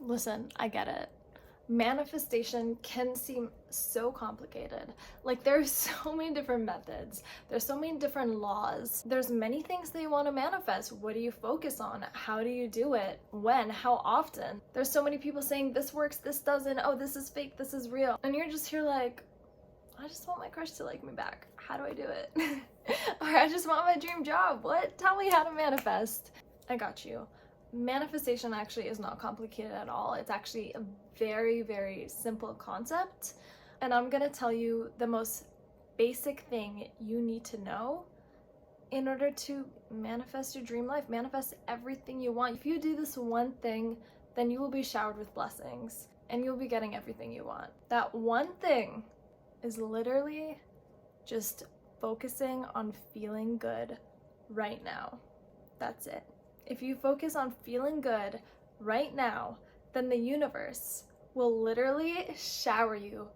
Listen, I get it. Manifestation can seem so complicated. Like there's so many different methods. There's so many different laws. There's many things that you want to manifest. What do you focus on? How do you do it? When? How often? There's so many people saying this works, this doesn't. Oh, this is fake, this is real. And you're just here like, I just want my crush to like me back. How do I do it? Or I just want my dream job. What? Tell me how to manifest. I got you. Manifestation actually is not complicated at all. It's actually a very, very simple concept. And I'm gonna tell you the most basic thing you need to know in order to manifest your dream life, manifest everything you want. If you do this one thing, then you will be showered with blessings and you'll be getting everything you want. That one thing is literally just focusing on feeling good right now. That's it. If you focus on feeling good right now, then the universe will literally shower you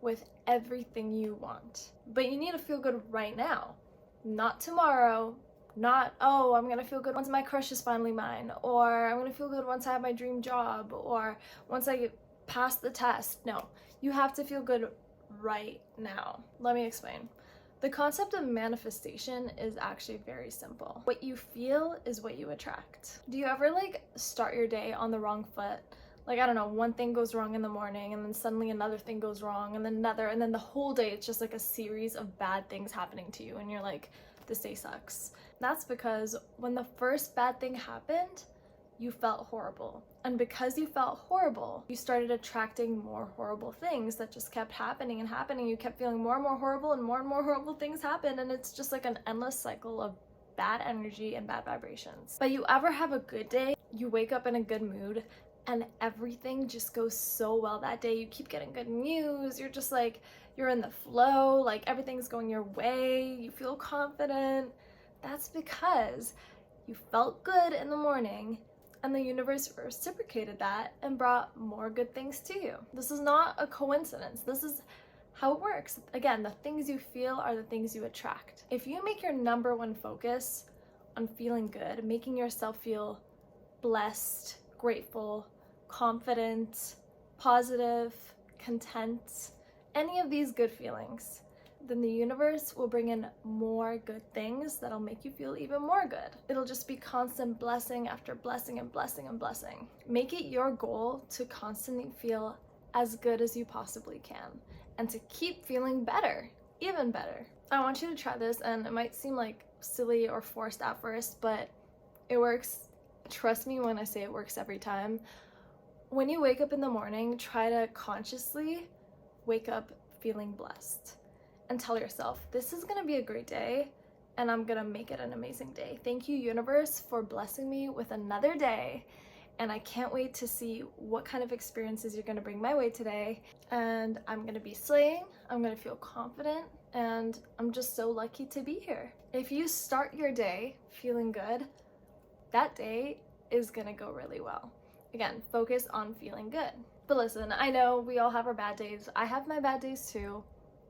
with everything you want. But you need to feel good right now, not tomorrow, not, oh, I'm gonna feel good once my crush is finally mine, or I'm gonna feel good once I have my dream job, or once I pass the test. No, you have to feel good right now. Let me explain. The concept of manifestation is actually very simple. What you feel is what you attract. Do you ever like start your day on the wrong foot? Like, I don't know, one thing goes wrong in the morning and then suddenly another thing goes wrong and then another, and then the whole day it's just like a series of bad things happening to you and you're like, this day sucks. That's because when the first bad thing happened, you felt horrible. And because you felt horrible, you started attracting more horrible things that just kept happening and happening. You kept feeling more and more horrible and more horrible things happen. And it's just like an endless cycle of bad energy and bad vibrations. But you ever have a good day, you wake up in a good mood and everything just goes so well that day. You keep getting good news. You're just like, you're in the flow, like everything's going your way. You feel confident. That's because you felt good in the morning and the universe reciprocated that and brought more good things to you. This is not a coincidence. This is how it works. Again, the things you feel are the things you attract. If you make your number one focus on feeling good, making yourself feel blessed, grateful, confident, positive, content, any of these good feelings, then the universe will bring in more good things that'll make you feel even more good. It'll just be constant blessing after blessing and blessing and blessing. Make it your goal to constantly feel as good as you possibly can and to keep feeling better, even better. I want you to try this, and it might seem like silly or forced at first, but it works. Trust me when I say it works every time. When you wake up in the morning, try to consciously wake up feeling blessed. And tell yourself, this is gonna be a great day and I'm gonna make it an amazing day. Thank you, universe, for blessing me with another day. And I can't wait to see what kind of experiences you're gonna bring my way today. And I'm gonna be slaying, I'm gonna feel confident, and I'm just so lucky to be here. If you start your day feeling good, that day is gonna go really well. Again, focus on feeling good. But listen, I know we all have our bad days. I have my bad days too.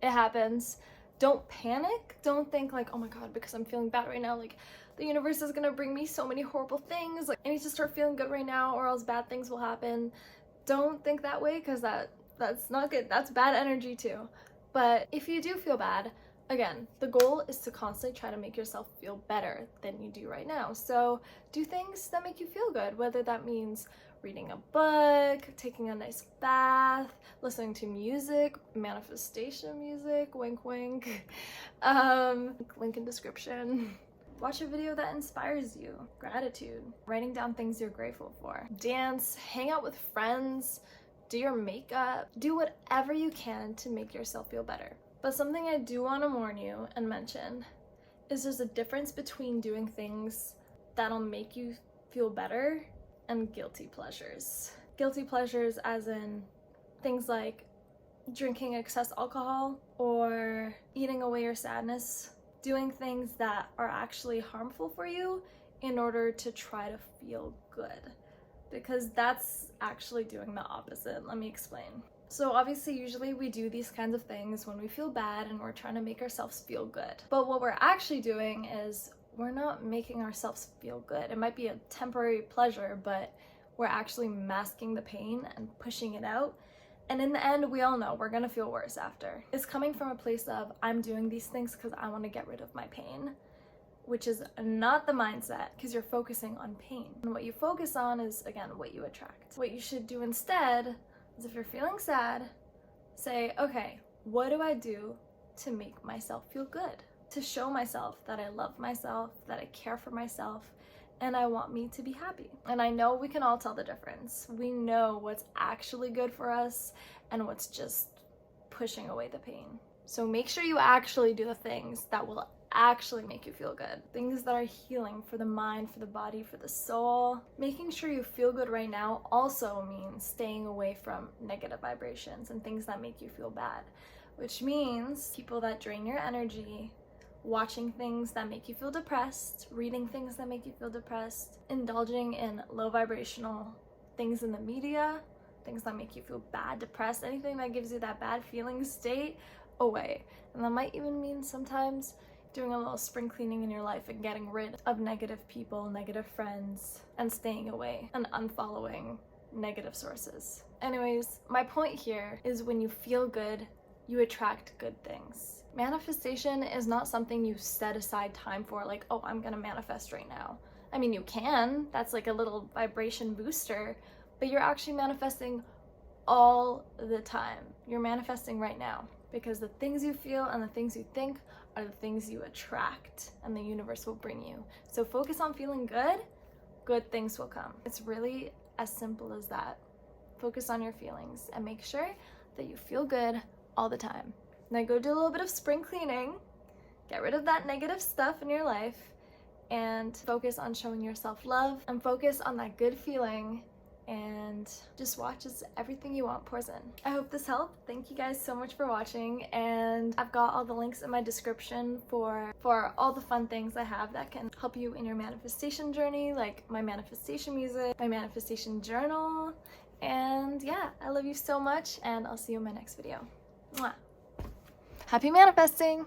It happens. Don't panic. Don't think like, oh my god, because I'm feeling bad right now, like the universe is gonna bring me so many horrible things. Like, I need to start feeling good right now or else bad things will happen. Don't think that way, because that's not good. That's bad energy too. But if you do feel bad, again, the goal is to constantly try to make yourself feel better than you do right now. So do things that make you feel good, whether that means reading a book, taking a nice bath, listening to music, manifestation music, wink wink, link in description. Watch a video that inspires you, gratitude, writing down things you're grateful for, dance, hang out with friends, do your makeup, do whatever you can to make yourself feel better. But something I do want to warn you and mention is there's a difference between doing things that'll make you feel better and guilty pleasures. Guilty pleasures as in things like drinking excess alcohol or eating away your sadness, doing things that are actually harmful for you in order to try to feel good, because that's actually doing the opposite. Let me explain. So obviously, usually we do these kinds of things when we feel bad and we're trying to make ourselves feel good. But what we're actually doing is we're not making ourselves feel good. It might be a temporary pleasure, but we're actually masking the pain and pushing it out. And in the end, we all know we're gonna feel worse after. It's coming from a place of, I'm doing these things because I want to get rid of my pain, which is not the mindset, because you're focusing on pain. And what you focus on is, again, what you attract. What you should do instead is, if you're feeling sad, say, okay, what do I do to make myself feel good? To show myself that I love myself, that I care for myself, and I want me to be happy. And I know we can all tell the difference. We know what's actually good for us and what's just pushing away the pain. So make sure you actually do the things that will actually make you feel good. Things that are healing for the mind, for the body, for the soul. Making sure you feel good right now also means staying away from negative vibrations and things that make you feel bad, which means people that drain your energy, watching things that make you feel depressed, reading things that make you feel depressed, indulging in low vibrational things in the media, things that make you feel bad, depressed, anything that gives you that bad feeling state, away. And that might even mean sometimes doing a little spring cleaning in your life and getting rid of negative people, negative friends, and staying away and unfollowing negative sources. Anyways, my point here is, when you feel good, you attract good things. Manifestation is not something you set aside time for, like, oh, I'm gonna manifest right now. I mean, you can, that's like a little vibration booster, but you're actually manifesting all the time. You're manifesting right now, because the things you feel and the things you think are the things you attract, and the universe will bring you. So focus on feeling good, good things will come. It's really as simple as that. Focus on your feelings and make sure that you feel good all the time. Now go do a little bit of spring cleaning, get rid of that negative stuff in your life, and focus on showing yourself love, and focus on that good feeling, and just watch as everything you want pours in. I hope this helped. Thank you guys so much for watching, and I've got all the links in my description for all the fun things I have that can help you in your manifestation journey, like my manifestation music, my manifestation journal, and yeah, I love you so much, and I'll see you in my next video. Mwah. Happy manifesting!